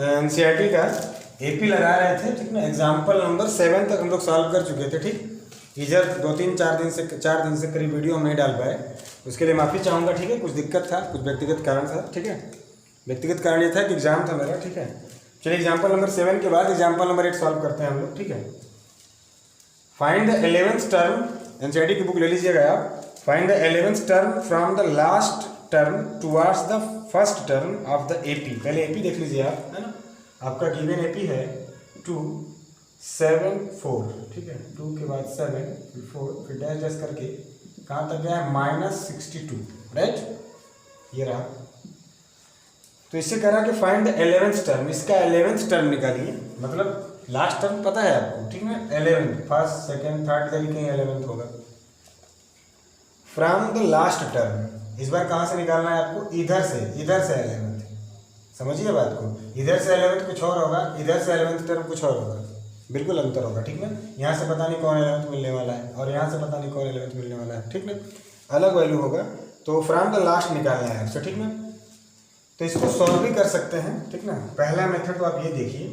NCERT का AP लगा रहे थे, ठीक ना। एग्जाम्पल नंबर 7 तक हम लोग सॉल्व कर चुके थे, ठीक। इधर 4 दिन से करीब वीडियो हम नहीं डाल पाए, उसके लिए माफ़ी चाहूँगा, ठीक है। कुछ दिक्कत था, कुछ व्यक्तिगत कारण था, ठीक है। व्यक्तिगत कारण ये था कि एग्जाम था मेरा, ठीक है। चलिए एग्जाम्पल नंबर 7 के बाद एग्जाम्पल नंबर 8 सॉल्व करते हैं हम लोग, ठीक है। Find the 11th term, NCERT की बुक ले लीजिएगा आप। Find the 11th term from the last term towards the first term of the AP. पहले एपी देख लीजिए आप, है ना। आपका गिवन एपी है 2 7 4, ठीक है। 2 के बाद 7 फिर 4 फिर डैश डैश करके कहाँ तक गया है -62, राइट। ये रहा। तो इससे कह रहा कि फाइंड द 11th टर्म, इसका 11th टर्म निकालिए, मतलब लास्ट टर्म पता है आपको, ठीक है। 11 फर्स्ट सेकेंड थर्ड इधर कहीं 11th होगा। फ्रॉम द लास्ट टर्म, इस बार कहाँ से निकालना है आपको, इधर से 11th। समझिए बात को, इधर से 11th कुछ और होगा, इधर से 11th टर्म कुछ और होगा, बिल्कुल अंतर होगा, ठीक ना। यहाँ से पता नहीं कौन 11th मिलने वाला है और यहाँ से पता नहीं कौन 11th मिलने वाला है, ठीक ना। अलग वैल्यू होगा। तो फ्रॉम द लास्ट निकालना है आपसे, ठीक ना। तो इसको सॉल्व भी कर सकते हैं, ठीक ना। पहला मेथड तो आप ये देखिए,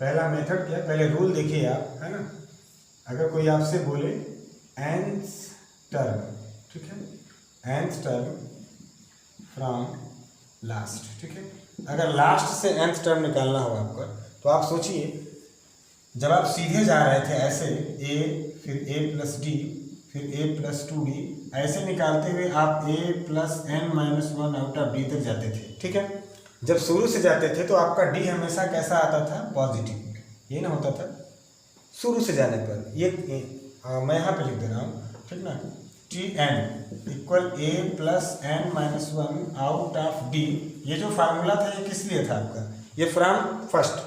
पहला मेथड क्या, पहले रूल देखिए आप, है ना। अगर कोई आपसे बोले nth टर्म, ठीक है, nth टर्म फ्रॉम लास्ट, ठीक है। अगर लास्ट से nth टर्म निकालना हो आपका, तो आप सोचिए, जब आप सीधे जा रहे थे ऐसे a फिर a + d फिर a + 2d, ऐसे निकालते हुए आप a + n-1 out of d तक जाते थे, ठीक है। जब शुरू से जाते थे तो आपका डी हमेशा कैसा आता था, पॉजिटिव, ये ना होता था शुरू से जाने पर। ये मैं यहाँ पे लिख दे रहा हूँ, ठीक ना। Tn = a + n-1 out of d। ये जो फार्मूला था ये किस लिए था आपका, ये फ्रॉम फर्स्ट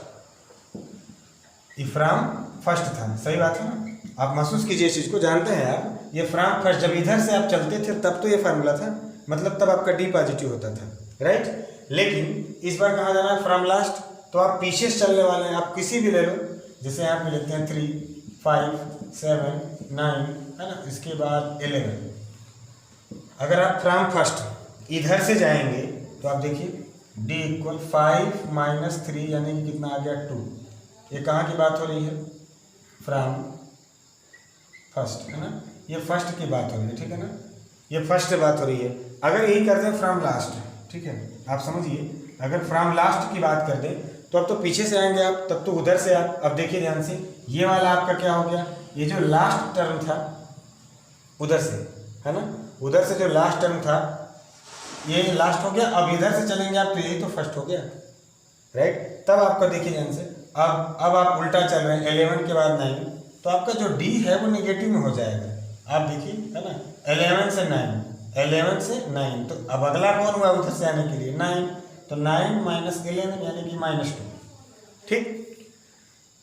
था, सही बात है ना। आप महसूस कीजिए इस चीज़ को, जानते हैं आप, ये फ्रॉम फर्स्ट, जब इधर से आप चलते थे तब तो ये फार्मूला था, मतलब तब आपका डी पॉजिटिव होता था, राइट। लेकिन इस बार कहाँ जाना है, फ्रॉम लास्ट, तो आप पीछे से चलने वाले हैं। आप किसी भी ले लो, जैसे यहाँ पे लेते हैं 3 5 7 9, है ना, इसके बाद 11। अगर आप फ्रॉम फर्स्ट इधर से जाएंगे तो आप देखिए d = 5 - 3 यानी कि कितना आ गया 2। ये कहाँ की बात हो रही है, फ्रॉम फर्स्ट, है ना। ये फर्स्ट की बात हो रही है, ठीक है ना, ये फर्स्ट से बात हो रही है। अगर यही करते हैं फ्रॉम लास्ट, ठीक है, आप समझिए, अगर फ्रॉम लास्ट की बात कर दें तो अब तो पीछे से आएंगे आप, तब तो उधर से आप। अब देखिए ध्यान से, ये वाला आपका क्या हो गया, ये जो लास्ट टर्म था उधर से, है ना, उधर से जो लास्ट टर्म था ये लास्ट हो गया। अब इधर से चलेंगे आप तो यही तो फर्स्ट हो गया, राइट। तब आपका देखिए ध्यान से, अब आप उल्टा चल रहे हैं, 11 के बाद 9, तो आपका जो डी है वो नेगेटिव में हो जाएगा। आप देखिए, है ना, 11 से 9, तो अब अगला कौन हुआ उधर से आने के लिए, 9, तो 9 - 11 यानी कि -2, ठीक।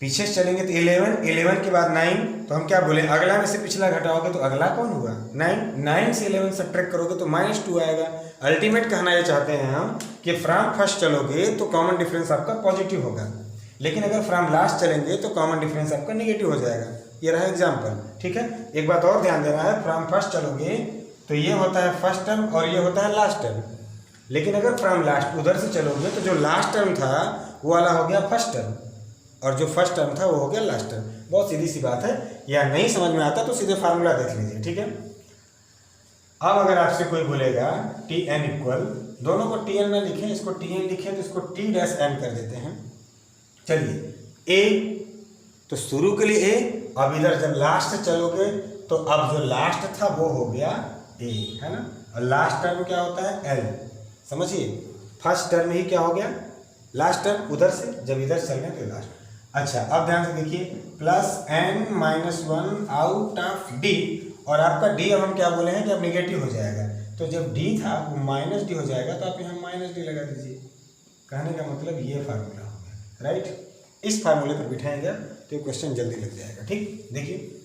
पीछे से चलेंगे तो 11 के बाद 9, तो हम क्या बोले, अगला में से पिछला घटाओगे तो अगला कौन हुआ, 9 से 11 सब्ट्रैक्ट करोगे तो -2 आएगा। अल्टीमेट कहना ये चाहते हैं हम कि फ्रॉम फर्स्ट चलोगे तो कॉमन डिफरेंस आपका पॉजिटिव होगा, लेकिन अगर फ्रॉम लास्ट चलेंगे तो कॉमन डिफरेंस आपका नेगेटिव हो जाएगा। ये रहा एग्जाम्पल, ठीक है। एक बात और ध्यान देना है, फ्रॉम फर्स्ट चलोगे तो ये होता है फर्स्ट टर्म और ये होता है लास्ट टर्म, लेकिन अगर फ्रॉम लास्ट उधर से चलोगे तो जो लास्ट टर्म था वो वाला हो गया फर्स्ट टर्म और जो फर्स्ट टर्म था वो हो गया लास्ट टर्म। बहुत सीधी सी बात है, या नहीं समझ में आता तो सीधे फार्मूला देख लीजिए, ठीक है। अब अगर आपसे कोई बोलेगा Tn = दोनों को Tn में लिखें, इसको Tn लिखें तो इसको T-n कर देते हैं। चलिए a, तो शुरू के लिए a, अब इधर जब लास्ट से चलोगे तो अब जो लास्ट था वो हो गया a, है ना, और लास्ट टर्म क्या होता है l। समझिए, फर्स्ट टर्म ही क्या हो गया, लास्ट टर्म, उधर से जब इधर चल रहे तो लास्ट। अच्छा, अब ध्यान से देखिए, +n-1 आउट ऑफ d, और आपका d अब हम क्या बोले हैं कि अब निगेटिव हो जाएगा, तो जब d था वो -d हो जाएगा, तो आप यहाँ -d लगा दीजिए। कहने का मतलब ये फार्मूला हो गया, राइट। इस फार्मूले पर बिठाएंगे तो ये क्वेश्चन जल्दी लग जाएगा, ठीक। देखिए,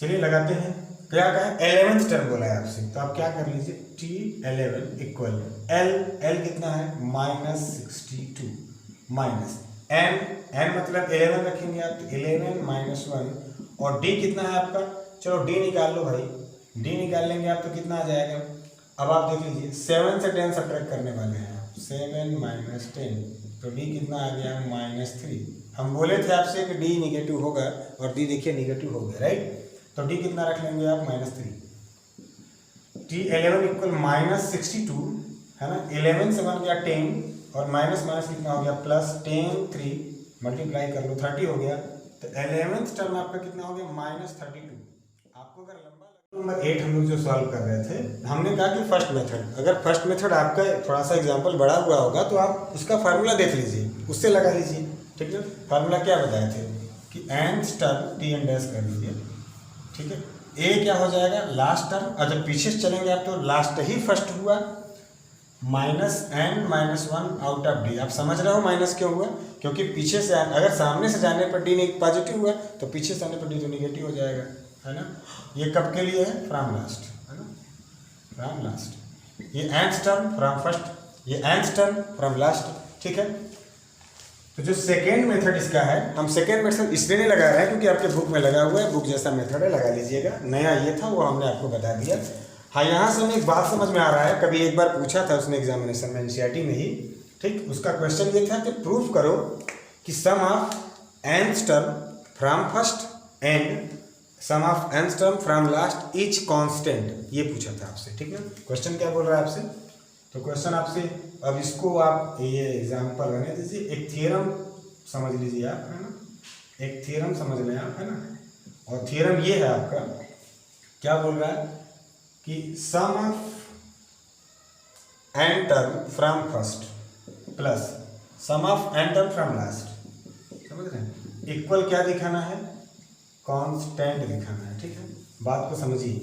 चलिए लगाते हैं। क्या कहा, 11th टर्म बोला है आपसे, तो आप क्या कर लीजिए, T11 = L कितना है, -62 माइनस n मतलब 11 रखेंगे आप, तो 11 - 1, और d कितना है आपका, चलो d निकाल लो भाई, d निकाल लेंगे आप तो कितना आ जाएगा। अब आप देख लीजिए, 7 से 10 सब्ट्रैक्ट करने वाले हैं आप, 7 - 10 तो डी कितना आ गया -3। हम बोले थे आपसे कि डी निगेटिव होगा और डी देखिए निगेटिव हो गया, राइट। तो डी कितना रख लेंगे आप -3। T11 इक्वल -62 है ना, 11 से बन गया 10 और माइनस माइनस कितना हो गया प्लस 10 3 मल्टीप्लाई कर लो 30 हो गया। तो 11th टर्म आपका कितना हो गया -32। आपको अगर लंबा नंबर 8 हम लोग जो सॉल्व कर रहे थे, हमने कहा कि फर्स्ट मेथड, अगर फर्स्ट मेथड आपका थोड़ा सा एग्जांपल बड़ा हुआ होगा तो आप उसका फार्मूला देख लीजिए, उससे लगा लीजिए, ठीक है। फार्मूला क्या बताए थे कि nth टर्म Tn डैश कर लीजिए, ठीक है। ए क्या हो जाएगा लास्ट टर्म, और जब पीछे से चलेंगे आप तो लास्ट ही फर्स्ट हुआ -n -1 आउट ऑफ डी। आप समझ रहे हो माइनस क्यों हुआ, क्योंकि पीछे से अगर सामने से जाने पर डी पॉजिटिव हुआ तो पीछे से आने पर डी तो निगेटिव हो जाएगा, है ना। ये कब के लिए है, फ्रॉम लास्ट, है ना, फ्रॉम लास्ट। ये nth टर्म फ्रॉम फर्स्ट, ये nth टर्म फ्रॉम लास्ट, ठीक है। तो जो सेकेंड मेथड इसका है, हम सेकेंड मेथड इसलिए नहीं लगा रहे हैं क्योंकि आपके बुक में लगा हुआ है, बुक जैसा मेथड है, लगा लीजिएगा। नया ये था वो हमने आपको बता दिया। हाँ, यहाँ से हमें एक बात समझ में आ रहा है, कभी एक बार पूछा था उसने एग्जामिनेशन में एनसीईआरटी में ही, ठीक। उसका क्वेश्चन ये था कि प्रूव करो कि sum of nth term from first and sum of nth term from last is constant, ये पूछा था आपसे, ठीक है। क्वेश्चन क्या बोल रहा है आपसे, तो क्वेश्चन आपसे, अब इसको आप ये एग्जाम्पल रहने दीजिए, एक थ्योरम समझ लीजिए आप, है ना, एक थ्योरम समझ लें आप, है ना। और थ्योरम ये है आपका, क्या बोल रहा है कि sum of n term from first plus sum of n term from last, समझ रहे हैं, इक्वल क्या दिखाना है, कांस्टेंट दिखाना है, ठीक है। बात को समझिए,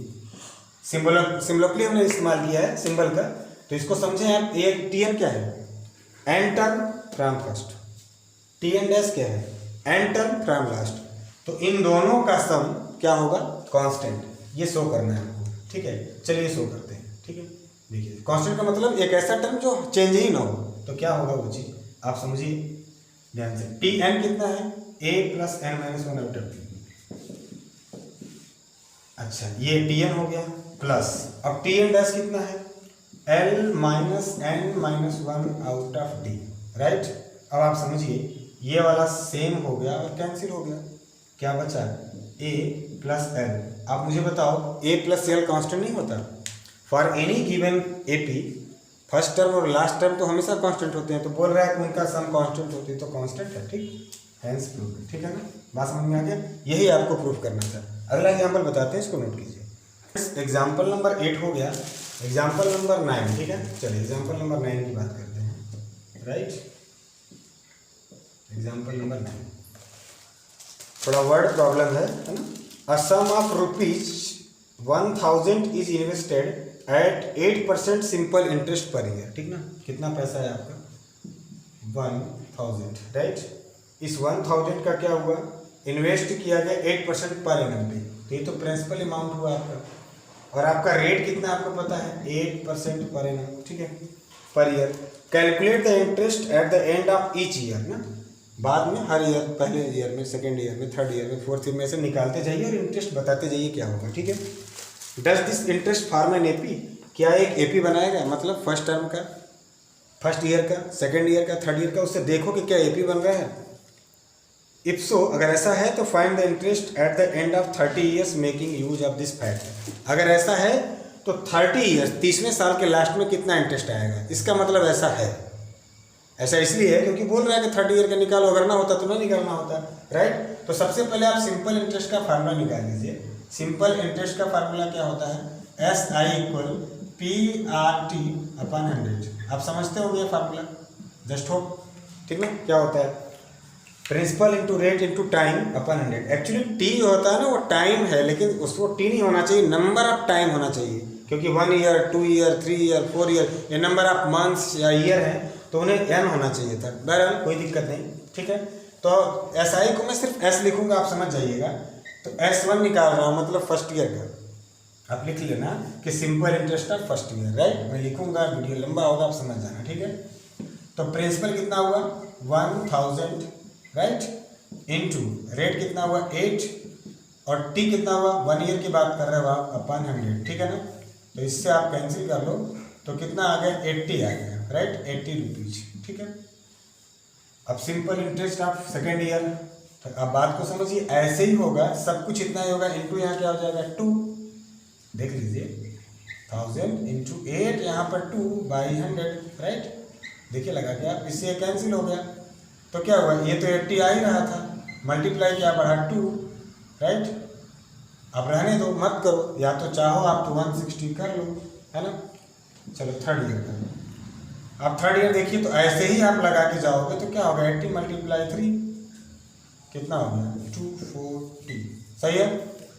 सिंबॉलिकली हमने इस्तेमाल किया है सिंबल का, तो इसको समझें आप। एक Tn क्या है, n term from first, Tn dash क्या है, n टर्म फ्रॉम लास्ट, तो इन दोनों का सम क्या होगा, कांस्टेंट, ये शो करना है हमको, ठीक है। चलिए शो करते हैं, ठीक है। देखिए कांस्टेंट का मतलब एक ऐसा टर्म जो चेंज ही ना हो, तो क्या होगा वो चीज आप समझिए ध्यान से। Tn कितना है, a plus n minus 1 out of t। अच्छा, ये Tn हो गया प्लस, अब Tn डैश कितना है, L minus n minus 1 out of D, right. अब आप समझिए ये वाला सेम हो गया और कैंसिल हो गया, क्या बचा a प्लस l। आप मुझे बताओ a प्लस l कांस्टेंट नहीं होता for any given AP, first term और लास्ट टर्म तो हमेशा कांस्टेंट होते हैं, तो बोल रहा है कि उनका सम कांस्टेंट होती है, तो कांस्टेंट है, ठीक, हेंस प्रूफ, ठीक है ना। बात समझ में आ गया, यही आपको प्रूफ करना था। अगला एग्जाम्पल बताते हैं, इसको नोट कीजिए। एग्जाम्पल नंबर 8 हो गया, एग्जाम्पल नंबर 9, ठीक है। चलिए एग्जाम्पल नंबर 9 की बात करते हैं, राइट। एग्जाम्पल नंबर 9 थोड़ा वर्ड प्रॉब्लम है ना। A sum of ₹1000 is invested at 8% simple interest per year, ठीक ना। कितना पैसा है आपका, 1000, राइट। इस 1000 का क्या हुआ, इन्वेस्ट किया गया 8% पर एनम पे, तो ये तो प्रिंसिपल अमाउंट हुआ आपका, और आपका रेट कितना आपको पता है 8% पर एनम, ठीक है, per year. Calculate the interest at the end of each year ना, बाद में हर ईयर, पहले ईयर में, सेकेंड ईयर में, थर्ड ईयर में, फोर्थ ईयर में से निकालते जाइए और इंटरेस्ट बताते जाइए क्या होगा, ठीक है। Does this interest form an AP, क्या एक AP बनाएगा, मतलब फर्स्ट टर्म का, फर्स्ट ईयर का, सेकेंड ईयर का, थर्ड ईयर का, उससे देखो कि क्या AP बन रहा है। इफ सो, अगर ऐसा है तो find the interest at the end of 30 years making use of this fact. अगर ऐसा है तो 30 ईयर्स, 30वें साल के लास्ट में कितना इंटरेस्ट आएगा, इसका मतलब ऐसा है। ऐसा इसलिए है क्योंकि बोल रहा है कि 30 ईयर का निकालो, अगर ना होता तो ना निकालना होता, राइट। तो सबसे पहले आप सिंपल इंटरेस्ट का फार्मूला निकाल लीजिए। सिंपल इंटरेस्ट का फार्मूला क्या होता है, SI इक्वल PRT अपॉन 100। आप समझते होंगे ये फार्मूला, जस्ट होप, ठीक ना। क्या होता है, principal into rate into time upon 100। Actually T होता है ना वो टाइम है, लेकिन उसको टी नहीं होना चाहिए, नंबर ऑफ टाइम होना चाहिए, क्योंकि 1 ईयर 2 ईयर 3 ईयर 4 ईयर ये नंबर ऑफ मंथ्स या ईयर है, तो उन्हें n होना चाहिए था। बहरहाल कोई दिक्कत नहीं, ठीक है। तो SI को मैं सिर्फ S लिखूंगा, आप समझ जाइएगा। तो S1 निकाल रहा हूँ, मतलब फर्स्ट ईयर का। आप लिख लेना कि simple interest of first year, right. मैं लिखूंगा, वीडियो लंबा होगा, आप समझ जाना, ठीक है। तो प्रिंसिपल कितना हुआ 1000, राइट, इनटू रेट कितना हुआ 8, और टी कितना हुआ 1 ईयर की बात कर रहे हो आप, अपॉन 100, ठीक है ना। तो इससे आप कैंसिल कर लो, तो कितना आ गया 80 आ गया, राइट, 80 रुपीज, ठीक है। अब simple interest of second year, तो अब बात को समझिए, ऐसे ही होगा, सब कुछ इतना ही होगा, इंटू यहाँ क्या हो जाएगा 2, देख लीजिए 1000 इंटू 8, यहाँ पर 2/100, राइट। देखिए लगा के आप, इससे कैंसिल हो गया, तो क्या हुआ, ये तो 80 आ ही रहा था, मल्टीप्लाई क्या बढ़ा 2, राइट। अब रहने दो, मत करो, या तो चाहो आप तो 160 कर लो, है ना। चलो थर्ड ईयर का, आप थर्ड ईयर देखिए, तो ऐसे ही आप लगा के जाओगे तो क्या होगा, 80 × 3 कितना हो गया, 240, सही है।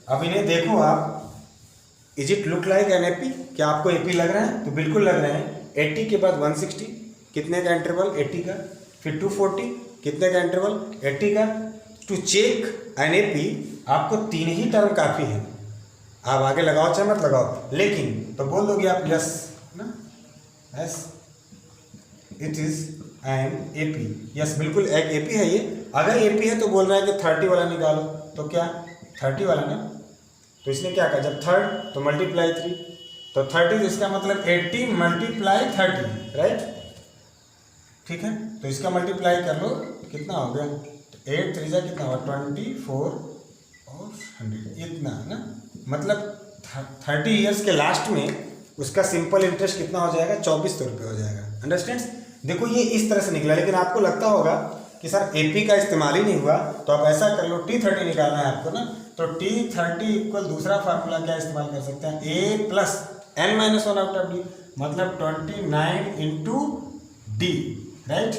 अब इन्हें देखो आप, is it look like an AP, क्या आपको एपी लग रहा है, तो बिल्कुल लग रहे हैं। 80 के बाद 160, कितने का इंटरवल, 80 का, फिर 240, कितने का इंटरवल, 80 का। टू चेक एन एपी आपको 3 ही टर्म काफ़ी है, आप आगे लगाओ चाहे मत लगाओ, लेकिन तो बोल दोगे आप यस ना, yes it is an AP, yes बिल्कुल एक एपी है ये। अगर एपी है तो बोल रहा है कि 30 वाला निकालो, तो क्या 30 वाला ना, तो इसने क्या कहा, जब थर्ड तो मल्टीप्लाई 3, तो 30, इसका मतलब 80 × 30, राइट, ठीक है। तो इसका मल्टीप्लाई कर लो, कितना हो गया, 8 3 जा कितना हुआ, 24 और 100, इतना ना, मतलब 30 ईयर्स के लास्ट में उसका सिंपल इंटरेस्ट कितना हो जाएगा, 2400 रुपये हो जाएगा, अंडरस्टैंड्स। देखो ये इस तरह से निकला, लेकिन आपको लगता होगा कि सर एपी का इस्तेमाल ही नहीं हुआ, तो आप ऐसा कर लो, T30 निकालना है आपको ना, तो T30 इक्वल दूसरा फार्मूला क्या इस्तेमाल कर सकते हैं, A + n-1 out of D, मतलब 29 इंटू D, राइट।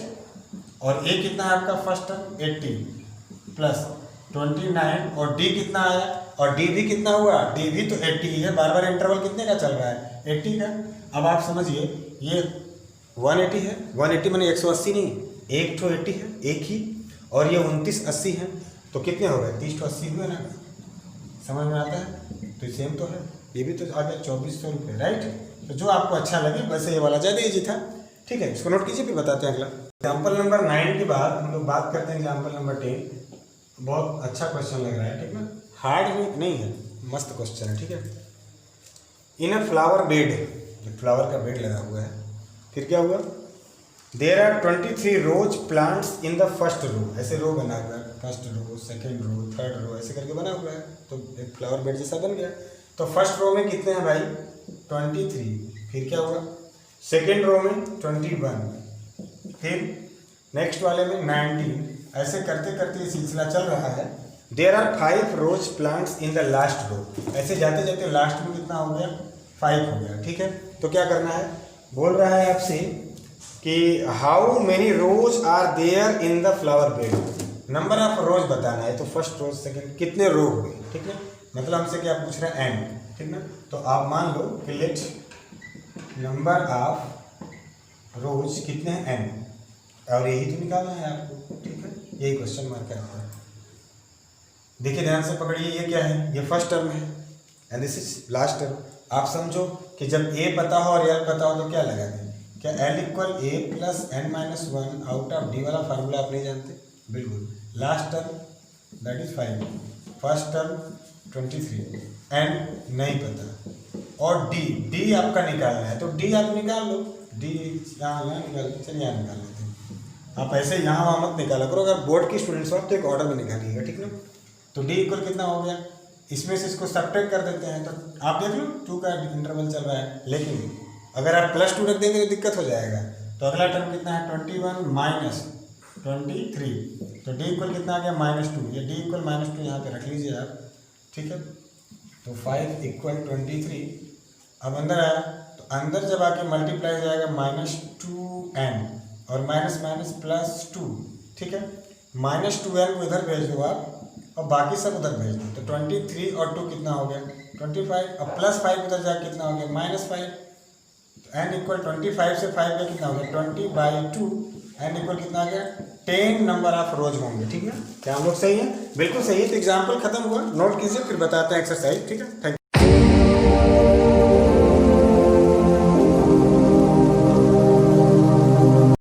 और A कितना है आपका फर्स्ट टर्म, 80 प्लस 29, और D कितना आया, और D भी कितना हुआ, D भी तो 80 ही है, बार बार इंटरवल कितने का चल रहा है, 80 का। अब आप समझिए, ये 180 है, 180 मैंने 180 नहीं, एक तो 80 है, एक ही, और ये 2980 है, तो कितने हो गए, 30 80 हुए ना, समझ में आता है, तो सेम तो है, ये भी तो आ गया 2400 रुपये, राइट। तो जो आपको अच्छा लगे, वैसे ये वाला ज़्यादा ईजी था, ठीक है, इसको नोट कीजिए, फिर बताते हैं अगला। एग्जाम्पल नंबर 9 के बाद हम लोग बात करते हैं एग्जाम्पल नंबर 10। बहुत अच्छा क्वेश्चन लग रहा है, ठीक ना, हार्ड नहीं है, मस्त क्वेश्चन है, ठीक है। In a flower bed, flower का बेड लगा हुआ है, फिर क्या हुआ, there are 23 rose plants in the first row, ऐसे रो बना हुआ है, first row, second row, third row, ऐसे करके बना हुआ है, तो एक फ्लावर बेड जैसा बन गया। तो फर्स्ट रो में कितने हैं भाई, 23, फिर क्या हुआ, सेकेंड रो में 21, फिर नेक्स्ट वाले में 19, ऐसे करते करते ये सिलसिला चल रहा है। There are 5 rose plants in the last row, ऐसे जाते जाते लास्ट में कितना हो गया, 5 हो गया, ठीक है। तो क्या करना है, बोल रहा है आपसे कि how many rose are there in the flower bed, number of rose बताना है, तो फर्स्ट रोज सेकेंड कितने रो हो गए, ठीक है, मतलब हमसे क्या पूछ रहा है, एन, ठीक ना। तो आप मान लो कि लेट नंबर ऑफ रोज कितने हैं, एन, और यही तो निकालना है आपको, ठीक है, यही क्वेश्चन मार्क करना है। देखिए ध्यान से पकड़िए, ये क्या है, ये फर्स्ट टर्म है and this is last term. आप समझो कि जब ए पता हो और एल पता हो तो क्या लगा दें, क्या L equal A plus n-1 out of D वाला फार्मूला आप नहीं जानते, बिल्कुल। Last term that is 5, first term 23, n नहीं पता, और डी आपका निकालना है, तो डी आप निकाल लो, डी यहाँ निकाल लो, चलिए यहाँ निकाल लेते हैं। आप ऐसे यहाँ वहाँ मत निकाला करो, अगर बोर्ड की स्टूडेंट्स हो तो एक ऑर्डर में निकालिएगा, ठीक ना। तो डी इक्वल कितना हो गया, इसमें से इसको सब्ट्रैक्ट कर देते हैं, तो आप देख लो 2 का इंटरवल चल रहा है, लेकिन अगर आप +2 रख देंगे तो दिक्कत हो जाएगा। तो अगला टर्म कितना है, 21 माइनस 23, तो डी इक्वल कितना आ गया, -2, ये डी इक्वल -2 यहाँ पे रख लीजिए आप, ठीक है। तो 5 इक्वल 23, अब अंदर आया, तो अंदर जब आके मल्टीप्लाई हो जाएगा -2n, और माइनस +2, ठीक है, -2n को इधर भेज दो आप, और बाकी सब उधर भेज दो, तो 23 और 2 कितना हो गया, 25, और +5 उधर जाके कितना हो गया, -5, तो n इक्वल 25 से 5 का कितना हो गया, 20/2, n इक्वल कितना आ गया, 10 नंबर ऑफ रोज होंगे, ठीक है। क्या हम लोग सही है, बिल्कुल सही है। तो एग्जाम्पल खत्म हुआ, नोट कीजिए, फिर बताते हैं एक्सरसाइज, ठीक है, थैंक यू।